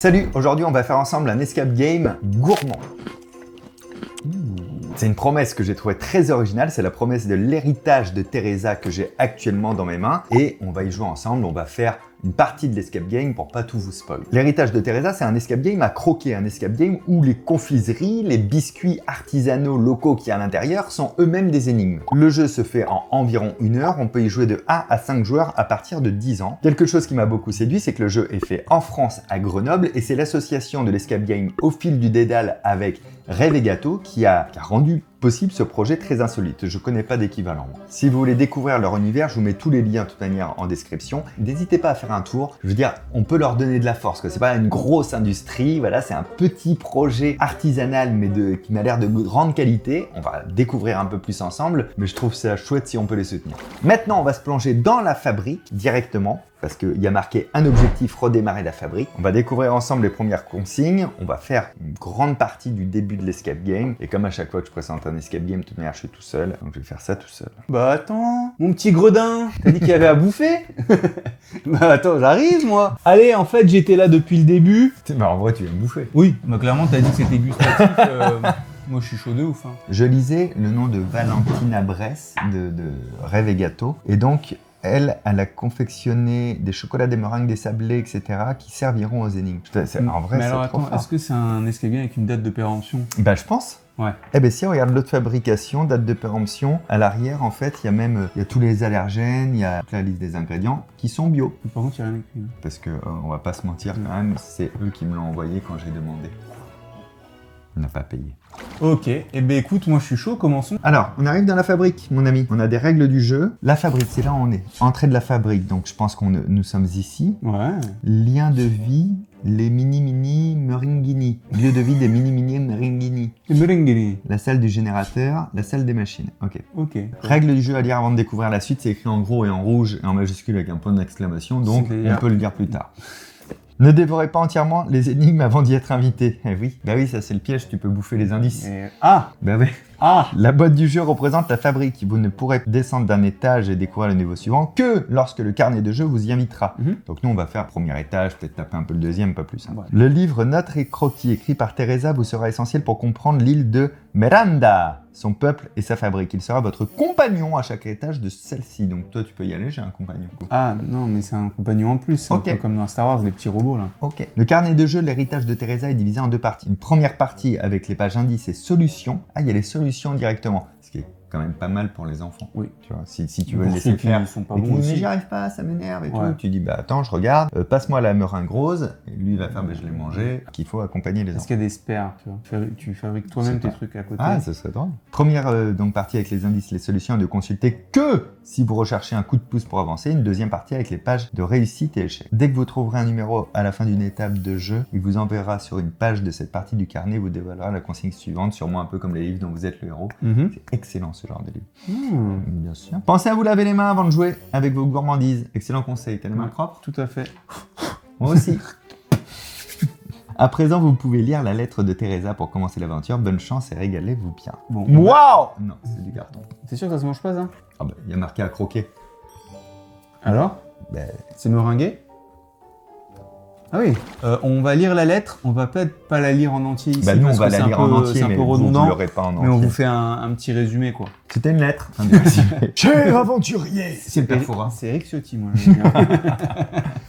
Salut, aujourd'hui on va faire ensemble un escape game gourmand. C'est une promesse que j'ai trouvée très originale, c'est la promesse de l'héritage de Teresa que j'ai actuellement dans mes mains et on va y jouer ensemble, on va faire une partie de l'escape game pour pas tout vous spoil. L'héritage de Teresa, c'est un escape game à croquer, un escape game où les confiseries, les biscuits artisanaux locaux qu'il y a à l'intérieur sont eux-mêmes des énigmes. Le jeu se fait en environ 1 heure, on peut y jouer de 1 à 5 joueurs à partir de 10 ans. Quelque chose qui m'a beaucoup séduit, c'est que le jeu est fait en France à Grenoble et c'est l'association de l'escape game Au fil du dédale avec Rêve et Gâteau qui a rendu possible ce projet très insolite. Je connais pas d'équivalent. Si vous voulez découvrir leur univers, je vous mets tous les liens de toute manière en description. N'hésitez pas à faire un tour. Je veux dire, on peut leur donner de la force, que c'est pas une grosse industrie. Voilà, c'est un petit projet artisanal, mais qui m'a l'air de grande qualité. On va découvrir un peu plus ensemble, mais je trouve ça chouette si on peut les soutenir. Maintenant, on va se plonger dans la fabrique directement, parce qu'il y a marqué un objectif, redémarrer la fabrique. On va découvrir ensemble les premières consignes. On va faire une grande partie du début de l'escape game. Et comme à chaque fois que je présente un escape game, de toute manière, je suis tout seul. Donc je vais faire ça tout seul. Bah attends, mon petit gredin, t'as dit qu'il y avait à bouffer? Bah attends, j'arrive moi. Allez, en fait, j'étais là depuis le début. Bah en vrai, tu viens me bouffer. Oui, bah clairement, t'as dit que c'était gustatif. Moi, je suis chaud de ouf. Hein. Je lisais le nom de Valentina Bress de Rêve et Gâteau. Et donc, elle a confectionné des chocolats, des meringues, des sablés, etc. qui serviront aux énigmes. En vrai, mais c'est alors trop attends, fort. est-ce que c'est un escape game avec une date de péremption? Bah je pense. Ouais. Eh ben si on regarde l'autre fabrication, date de péremption, à l'arrière en fait il y a même tous les allergènes, il y a toute la liste des ingrédients qui sont bio. Mais par contre il n'y a rien écrit. Parce que on va pas se mentir quand même, c'est eux qui me l'ont envoyé quand j'ai demandé. On n'a pas payé. Ok, et ben écoute, moi je suis chaud, commençons. Alors, on arrive dans la fabrique, mon ami. On a des règles du jeu. La fabrique, c'est là où on est. Entrée de la fabrique, donc je pense nous sommes ici. Ouais. Lien de vie, les mini meringuini. Lieu de vie des mini meringuini. Les merengues. La salle du générateur, la salle des machines. Ok. Ok. Règles du jeu à lire avant de découvrir la suite, c'est écrit en gros et en rouge et en majuscule avec un point d'exclamation, donc on peut le lire plus tard. Ne dévorez pas entièrement les énigmes avant d'y être invité. Eh oui, bah oui, ça c'est le piège, tu peux bouffer les indices. Ah. Bah oui. Ah. La boîte du jeu représente la fabrique. Vous ne pourrez descendre d'un étage et découvrir le niveau suivant que lorsque le carnet de jeu vous y invitera. Donc nous, on va faire le premier étage, peut-être taper un peu le deuxième, pas plus. Hein. Ouais. Le livre Notes et croquis écrit par Teresa vous sera essentiel pour comprendre l'île de Miranda, son peuple et sa fabrique. Il sera votre compagnon à chaque étage de celle-ci. Donc toi, tu peux y aller, j'ai un compagnon. Ah non, mais c'est un compagnon en plus. C'est un peu comme dans Star Wars, les petits robots là. Ok. Le carnet de jeu, l'héritage de Teresa est divisé en 2 parties. Une première partie avec les pages indices et solutions. Ah, il y a les solutions directement, ce qui est quand même pas mal pour les enfants. Oui. Tu vois, si tu veux le laisser faire. Sont pas Et bons mais aussi. j'y arrive pas, ça m'énerve et Ouais. tout. Tu dis, bah attends, je regarde, passe-moi la meringue rose. Et lui, il va faire, bah je l'ai mangé. Qu'il faut accompagner les Est-ce enfants. qu'il y a des spares, tu vois? Tu fabriques toi-même Je sais tes pas. trucs à côté. Ah, ce serait drôle. Première donc partie avec les indices, les solutions, et de consulter que si vous recherchez un coup de pouce pour avancer. Une deuxième partie avec les pages de réussite et échec. Dès que vous trouverez un numéro à la fin d'une étape de jeu, il vous enverra sur une page de cette partie du carnet, vous dévoilera la consigne suivante, sûrement un peu comme les livres dont vous êtes le héros. C'est excellent ce genre de livre. Bien sûr. Pensez à vous laver les mains avant de jouer avec vos gourmandises. Excellent conseil. T'as les mains propres? Tout à fait. Moi aussi. À présent, vous pouvez lire la lettre de Teresa pour commencer l'aventure. Bonne chance et régalez-vous bien. Bon. Waouh! Non, c'est du carton. T'es sûr que ça se mange pas ça? Ah bah, il y a marqué à croquer. Alors? Ben, C'est meringué? Ah oui. On va lire la lettre, on va peut-être pas la lire en entier ici. bah nous, on parce va que la c'est un lire en peu- entier, c'est un mais peu vous redondant. l'aurez pas en entier. Mais on vous fait un petit résumé quoi. C'était une lettre. Cher aventurier! C'est le père Fouras. C'est Eric Ciotti, moi. j'aime bien.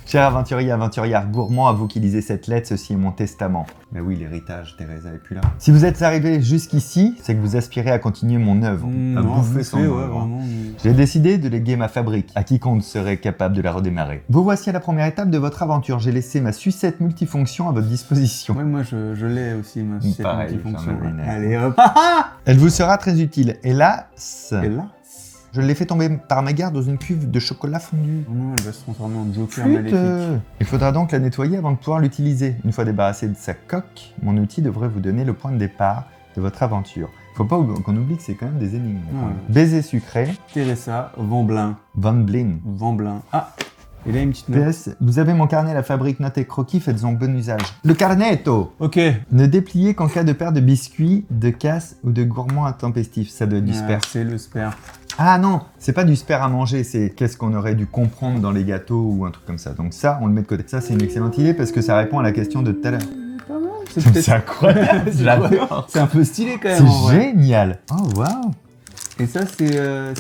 Cher aventurier, aventurière gourmand, à vous qui lisez cette lettre, ceci est mon testament. Mais oui, l'héritage, Teresa est plus là. Si vous êtes arrivé jusqu'ici, c'est que vous aspirez à continuer mon œuvre, à Non, bouffer son ouais, œuvre. vraiment. J'ai décidé de léguer ma fabrique à quiconque serait capable de la redémarrer. Vous voici à la première étape de votre aventure. J'ai laissé ma sucette multifonction à votre disposition. Ouais, moi je l'ai aussi, moi. Cette Pareil, multifonction. j'en ai une. Allez hop. Elle vous sera très utile. Hélas, Et là? je l'ai fait tomber par mégarde dans une cuve de chocolat fondu. Oh non, elle va se transformer en Joker Flûte. maléfique. Il faudra donc la nettoyer avant de pouvoir l'utiliser. Une fois débarrassé de sa coque, mon outil devrait vous donner le point de départ de votre aventure. Faut pas qu'on oublie que c'est quand même des énigmes. Ouais. Baiser sucré, Teresa, Vamblin. Van Blin. Vamblin. Ah! Et là, une petite note. PS, vous avez mon carnet La Fabrique Notes et Croquis, faites-en bon usage. Le carnetto. Ok. Ne dépliez qu'en cas de perte de biscuits, de casse ou de gourmands intempestifs. Ça doit être du sperme. C'est le sperme. Ah non, c'est pas du sper à manger, c'est qu'est-ce qu'on aurait dû comprendre dans les gâteaux ou un truc comme ça. Donc ça, on le met de côté. Ça, c'est une excellente idée parce que ça répond à la question de tout à l'heure. Pas mal. C'est incroyable, j'adore. C'est un peu stylé quand même. en C'est vrai. génial. Oh waouh. Et ça, c'est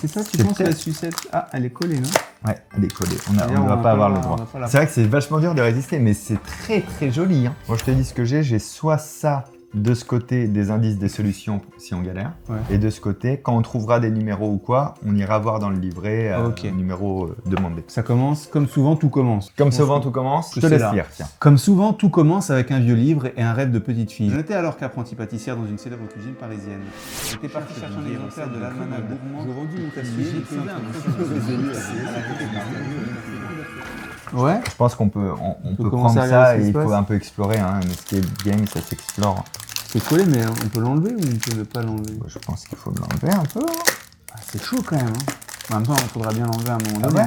ça, tu C'est penses, la peut-être- sucette? Ah, elle est collée, non? Ouais, elle est collée. On D'ailleurs, ne va va pas avoir la- le on droit. va pas la- C'est vrai que c'est vachement dur de résister, mais c'est très très joli. Hein. Moi, je te dis ce que j'ai soit ça de ce côté des indices des solutions si on galère, Ouais. et de ce côté, quand on trouvera des numéros ou quoi, on ira voir dans le livret Ok. numéro demandé. Ça commence, comme souvent, tout commence. Comme Bon, souvent je- tout commence, je je te sais laisse là. lire, tiens. Comme souvent, tout commence avec un vieux livre et un rêve de petite fille. J'étais alors qu'apprentie pâtissière dans une célèbre cuisine parisienne. J'étais parti chercher un exemplaire de l'almanach gourmand. Je rendis mon tablier. Ouais. Je pense qu'on peut, on peut commencer prendre à ça regarder ce et qui il se faut passe. un peu explorer. Hein. Un escape game, ça s'explore. C'est collé, mais on peut l'enlever ou on peut ne pas l'enlever? Je pense qu'il faut l'enlever un peu. Hein. Ah, c'est chaud quand même. Hein. En même temps, il faudra bien l'enlever à un moment Ah donné. ouais.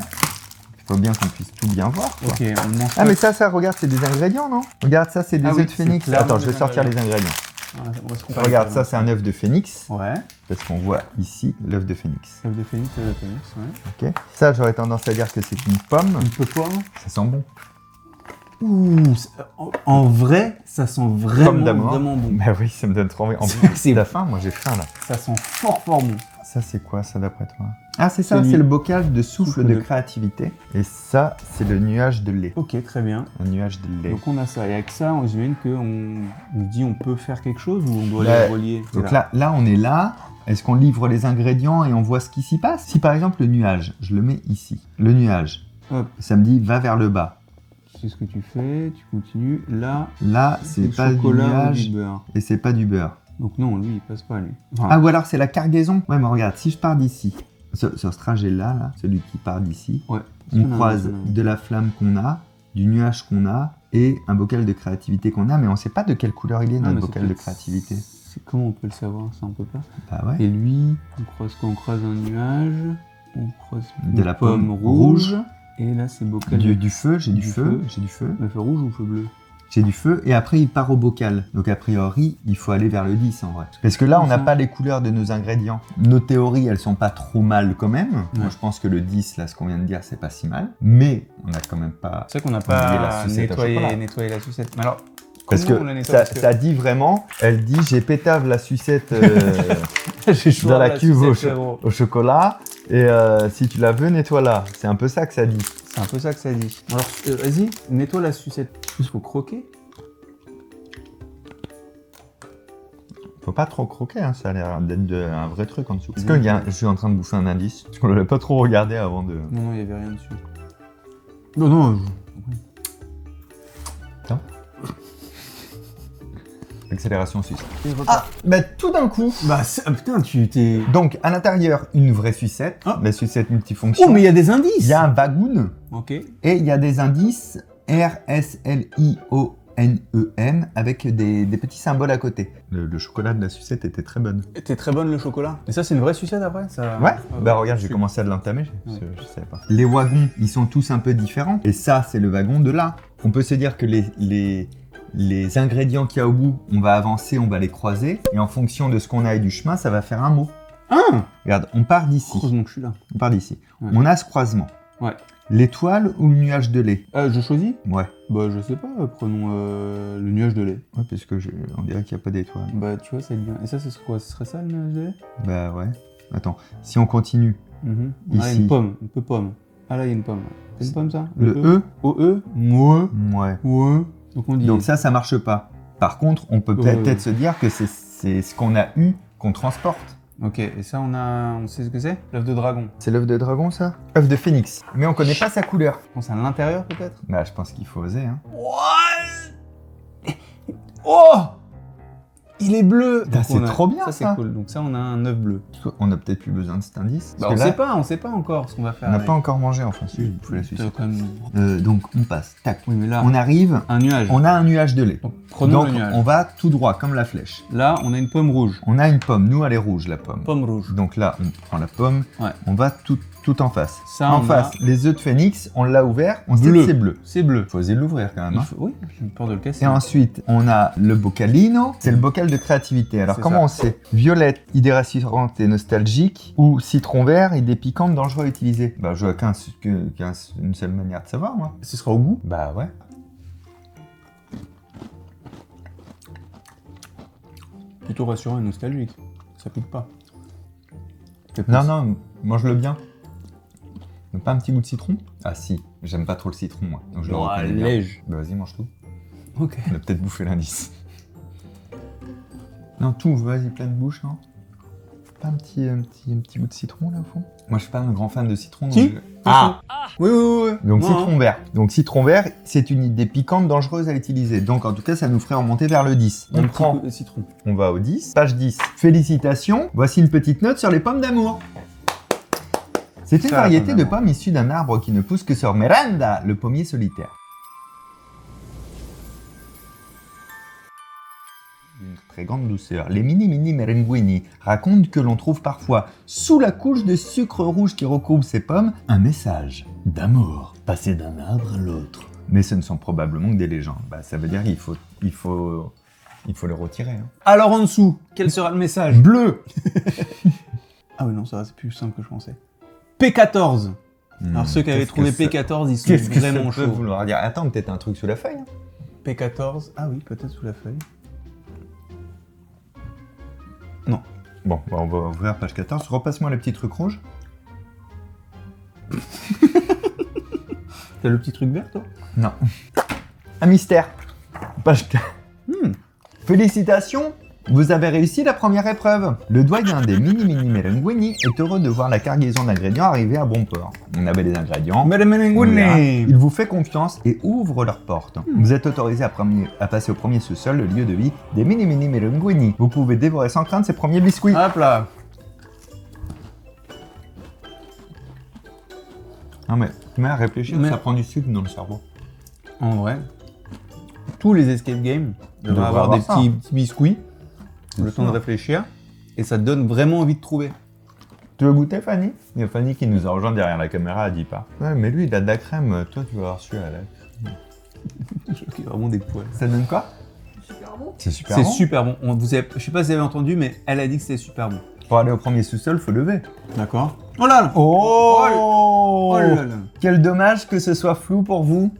Il faut bien qu'on puisse tout bien voir. Quoi. Ok, on mange Ah pas. mais ça, regarde, c'est des ingrédients, non? Regarde, ça, c'est des Ah œufs oui, de c'est phénix. clairement Attends, je vais des sortir les ingrédients. ingrédients. Voilà, on va se comparer. Regarde, ça, c'est un œuf de phénix, Ouais. parce qu'on voit ici l'œuf de phénix. Œuf de phénix, ouais. Ok. Ça, j'aurais tendance à dire que c'est une pomme. Un peu pomme. Ça sent bon. Ouh, en vrai, ça sent vraiment, d'amour. vraiment bon. Bah oui, ça me donne trop envie. En C'est- plus, c'est- t'as faim? Moi, j'ai faim là. Ça sent fort bon. Ça, c'est quoi, ça, d'après toi? Ah, c'est ça, C'est c'est lui. le bocal de souffle Souffle de de- créativité. Et ça, c'est le nuage de lait. Ok, très bien. Un nuage de lait. Donc on a ça. Et avec ça, on j'imagine qu'on nous dit on peut faire quelque chose ou on doit Là- les relier. C'est Donc là, on est là. Est-ce qu'on livre les ingrédients et on voit ce qui s'y passe? Si par exemple le nuage, je le mets ici. Le nuage, Hop. ça me dit va vers le bas. C'est ce que tu fais, tu continues. Là, Là, c'est du pas du chocolat ou nuage du beurre. et c'est pas du beurre. Donc non, lui, il passe pas, lui. Enfin, Ah, ou alors c'est la cargaison. Ouais, mais regarde, si je pars d'ici, sur ce trajet-là, là, celui qui part d'ici, ouais. on croise de la flamme qu'on a, du nuage qu'on a et un bocal de créativité qu'on a, mais on sait pas de quelle couleur il est, Ah, notre mais c'est bocal de peut-être- créativité. Comment on peut le savoir? Ça, on peut pas. Bah ouais. Et lui, on croise quoi? On croise un nuage. On croise De une la pomme rouge. Et là, c'est bocal. Du feu, j'ai du Du feu, feu. j'ai du feu. Le feu rouge ou feu bleu? J'ai du feu et après il part au bocal. Donc a priori, il faut aller vers le 10 en vrai. Parce que là, on n'a pas les couleurs de nos ingrédients. Nos théories, elles sont pas trop mal quand même. Moi, je pense que le 10, là, ce qu'on vient de dire, c'est pas si mal. Mais on n'a quand même pas... C'est vrai qu'on n'a Oublier la pas sucette au chocolat. nettoyé la sucette. Mais alors, Parce comment on que la nettoie? ça, Parce que ça dit vraiment, elle dit j'ai pétave la sucette j'ai chaud dans la cuve au, sucette, frérot. au chocolat et si tu la veux, nettoie-la. C'est un peu ça que ça dit. C'est un peu ça que ça dit. Alors, vas-y, nettoie la sucette. Il faut croquer. Faut pas trop croquer, hein, ça a l'air d'être un vrai truc en dessous. Est-ce que je suis en train de bouffer un indice? Parce qu'on l'avait pas trop regardé avant de... Non, il n'y avait rien dessus. Non. Accélération sucette. Ah, bah tout d'un coup. Bah, putain, tu t'es. Donc à l'intérieur, une vraie sucette, Ah. la sucette multifonction. Oh, mais il y a des indices! Il y a un bagoon Ok. et il y a des indices RSLIONEM avec des petits symboles à côté. Le chocolat de la sucette était très bonne. T'es très bonne le chocolat. Et ça, c'est une vraie sucette après ça... Ouais, Ah, bah regarde, j'ai super. commencé à l'entamer, Ouais. je savais pas. Les wagons, ils sont tous un peu différents. Et ça, c'est le wagon de là. On peut se dire que les ingrédients qu'il y a au bout, on va avancer, on va les croiser. Et en fonction de ce qu'on a et du chemin, ça va faire un mot. Ah! Regarde, on part d'ici. Heureusement que je suis là. On part d'ici. Ouais. On a ce croisement. Ouais. L'étoile ou le nuage de lait? Je choisis? Ouais. Bah, je sais pas, prenons le nuage de lait. Ouais, parce que on dirait qu'il n'y a pas d'étoile. Bah, tu vois, c'est bien. Et ça, c'est quoi? Ce serait ça le nuage de lait? Bah ouais. Attends, si on continue, Ah, Ici. une pomme, un peu pomme. Ah là, il y a une pomme. C'est une pomme ça? le E, O-E? Ouais. ouais. Ouais. Donc on dit. Donc ça marche pas. Par contre, on peut peut-être se dire que c'est ce qu'on a eu qu'on transporte. Ok, et ça, on sait ce que c'est? L'œuf de dragon. C'est l'œuf de dragon, ça? Œuf de phénix. Mais on connaît pas sa couleur. Je pense à l'intérieur peut-être? Bah, je pense qu'il faut oser, hein. Oh! Il est bleu! Putain, Donc, c'est on a- trop bien, Ça, ça. c'est cool. Donc ça, on a un œuf bleu. On a peut-être plus besoin de cet indice. Bah, parce on que là, sait pas encore ce qu'on va faire. on n'a avec. pas encore mangé, enfin, si, j'ai bouffé la C'est sucette. quand même... Donc, on passe. Tac. Oui, mais là, On arrive, un nuage. on a un nuage de lait. Donc, prenons Donc, le nuage. on va tout droit, comme la flèche. Là, on a une pomme rouge. On a une pomme. Nous, elle est rouge, la pomme. Pomme rouge. Donc là, on prend la pomme. Ouais. On va tout tout en face. Ça, en on face, a les œufs de phénix, on l'a ouvert, on sait bleu. que c'est bleu. C'est bleu. Faut oser l'ouvrir quand même. Hein. Oui, j'ai peur de le casser. Et ensuite, on a le bocalino, c'est le bocal de créativité. Alors C'est comment ça. on sait? Violette, idée rassurante et nostalgique, ou citron vert, idée piquante, dangereux à utiliser. Bah je vois qu'une seule manière de savoir, moi. Ce sera au goût. Bah ouais. Plutôt rassurant et nostalgique. Ça pique pas. Non, non, mange-le bien. Pas un petit goût de citron? Ah si, j'aime pas trop le citron, moi. Donc je le reconnais bien. Léger. Bah vas-y, mange tout. Ok. On a peut-être bouffé l'indice. Non, tout, vas-y, pleine bouche, non? Pas un petit bout de citron, là, au fond? Moi, je suis pas un grand fan de citron. Si. Donc Ah Oui, oui, oui. Donc Moi, citron vert. Donc citron vert, c'est une idée piquante, dangereuse à utiliser. Donc en tout cas, ça nous ferait remonter vers le 10. Un On petit prend, coup de citron. on va au 10. Page 10. Félicitations, voici une petite note sur les pommes d'amour. C'est une Ça, la variété pomme de d'amour. pommes issue d'un arbre qui ne pousse que sur Miranda, le pommier solitaire. D'une très grande douceur, les mini merenguini racontent que l'on trouve parfois, sous la couche de sucre rouge qui recouvre ces pommes, un message d'amour, passé d'un arbre à l'autre. Mais ce ne sont probablement que des légendes. Bah, ça veut dire qu'il faut le retirer. Hein. Alors en dessous, quel sera le message? Bleu. Ah oui, non, ça va, c'est plus simple que je pensais. P14. Alors ceux qui avaient trouvé P14, ils sont Qu'est-ce que vraiment ça peut chauds. vouloir dire? Attends, peut-être un truc sous la feuille. Hein. P14, ah oui, peut-être sous la feuille. Bon, bah, on va ouvrir page 14. Repasse-moi le petit truc rouge. T'as le petit truc vert, toi? Non. Un mystère. Page 4. Félicitations, vous avez réussi la première épreuve. Le doyen des mini merenguini est heureux de voir la cargaison d'ingrédients arriver à bon port. On avait les ingrédients. Madame On verra. Melengouni. Il vous fait confiance et ouvre leurs portes. Vous êtes autorisé à passer au premier sous-sol, le lieu de vie des mini merenguini. Vous pouvez dévorer sans crainte ces premiers biscuits. Hop là. Non mais, tu m'as à réfléchir, Mais- ça prend du sucre dans le cerveau. En vrai, tous les escape games devraient Devraient avoir avoir des ça. petits biscuits, le temps de sûr. réfléchir, et ça te donne vraiment envie de trouver. Tu veux goûter, Fanny? Il y a Fanny qui nous a rejoint derrière la caméra, elle dit pas. Ouais, mais lui, il a de la crème, toi, tu vas avoir su à la... J'ai vraiment des poils. Ça donne quoi? Super bon. C'est super C'est bon. super bon. Je sais pas si vous avez entendu, mais elle a dit que c'était super bon. Pour aller au premier sous-sol, faut lever. D'accord. Oh là là. Oh, Oh là là. Quel dommage que ce soit flou pour vous.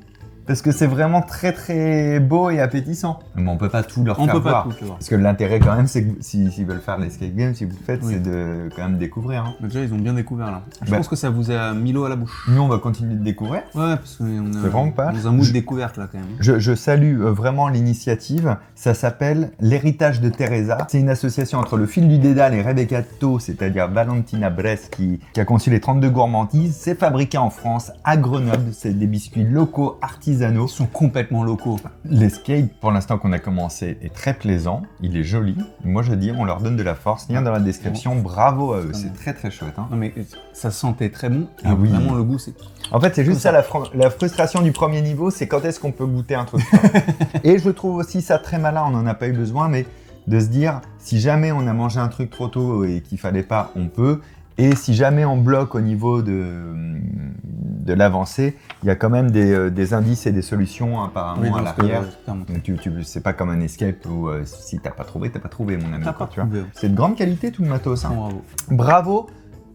Parce que c'est vraiment très très beau et appétissant. Mais on peut pas tout leur On faire peut pas voir. tout le voir. Parce que l'intérêt quand même, c'est que s'ils veulent faire l'escape game, si vous le faites, Oui. c'est de quand même découvrir. Hein. Mais déjà, ils ont bien découvert là. Je Bah. pense que ça vous a mis l'eau à la bouche. Nous, on va continuer de découvrir. Ouais, parce qu'on est C'est vraiment pas. dans un mood découverte là quand même. Je salue vraiment l'initiative. Ça s'appelle l'Héritage de Teresa. C'est une association entre le fil du Dédale et Rebecca To, c'est-à-dire Valentina Bress, qui a conçu les 32 gourmandises. C'est fabriqué en France, à Grenoble. C'est des biscuits locaux, artisanaux. Ils sont complètement locaux. L'escape, pour l'instant qu'on a commencé, est très plaisant. Il est joli. Moi, je dis, on leur donne de la force. Lien dans la description. Bravo à eux. C'est très très chouette. Hein. Non mais ça sentait très bon. Et Ah oui. Vraiment le goût c'est. En fait, c'est juste ça la frustration du premier niveau, c'est quand est-ce qu'on peut goûter un truc fort. Et je trouve aussi ça très malin, on n'en a pas eu besoin, mais de se dire, si jamais on a mangé un truc trop tôt et qu'il fallait pas, on peut. Et si jamais on bloque au niveau de l'avancée, il y a quand même des indices et des solutions apparemment à l'arrière. Donc c'est pas comme un escape où si t'as pas trouvé, mon ami. T'as quoi, pas tu vois. trouvé. C'est de grande qualité tout le matos. Hein. Bravo. Bravo,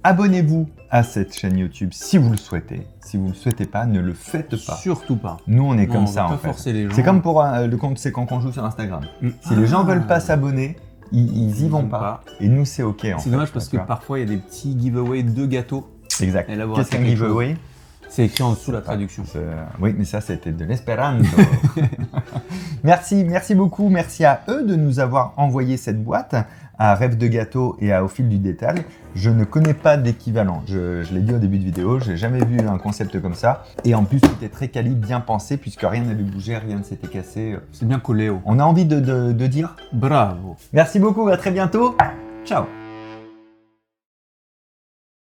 abonnez-vous à cette chaîne YouTube si vous le souhaitez. Si vous le souhaitez pas, ne le faites pas. Surtout pas. Nous, on est Non, comme on ça va pas en fait. forcer les gens. C'est comme pour le compte C'est quand on joue sur Instagram. Si les gens veulent pas s'abonner, ils y vont pas. Et nous, c'est ok. C'est dommage parce que parfois il y a des petits giveaways de gâteaux. Exact. Et là, vous Qu'est-ce ratez qu'un quelque giveaway? C'est écrit en dessous la traduction. Oui, mais ça, c'était de l'espéranto. Merci beaucoup. Merci à eux de nous avoir envoyé cette boîte, à Rêve de Gâteau et à Au Fil du Détail. Je ne connais pas d'équivalent. Je l'ai dit au début de vidéo, j'ai jamais vu un concept comme ça. Et en plus, tout est très quali, bien pensé, puisque rien n'avait bougé, rien ne s'était cassé. C'est bien collé. On a envie de dire Bravo. merci beaucoup, à très bientôt. Ciao.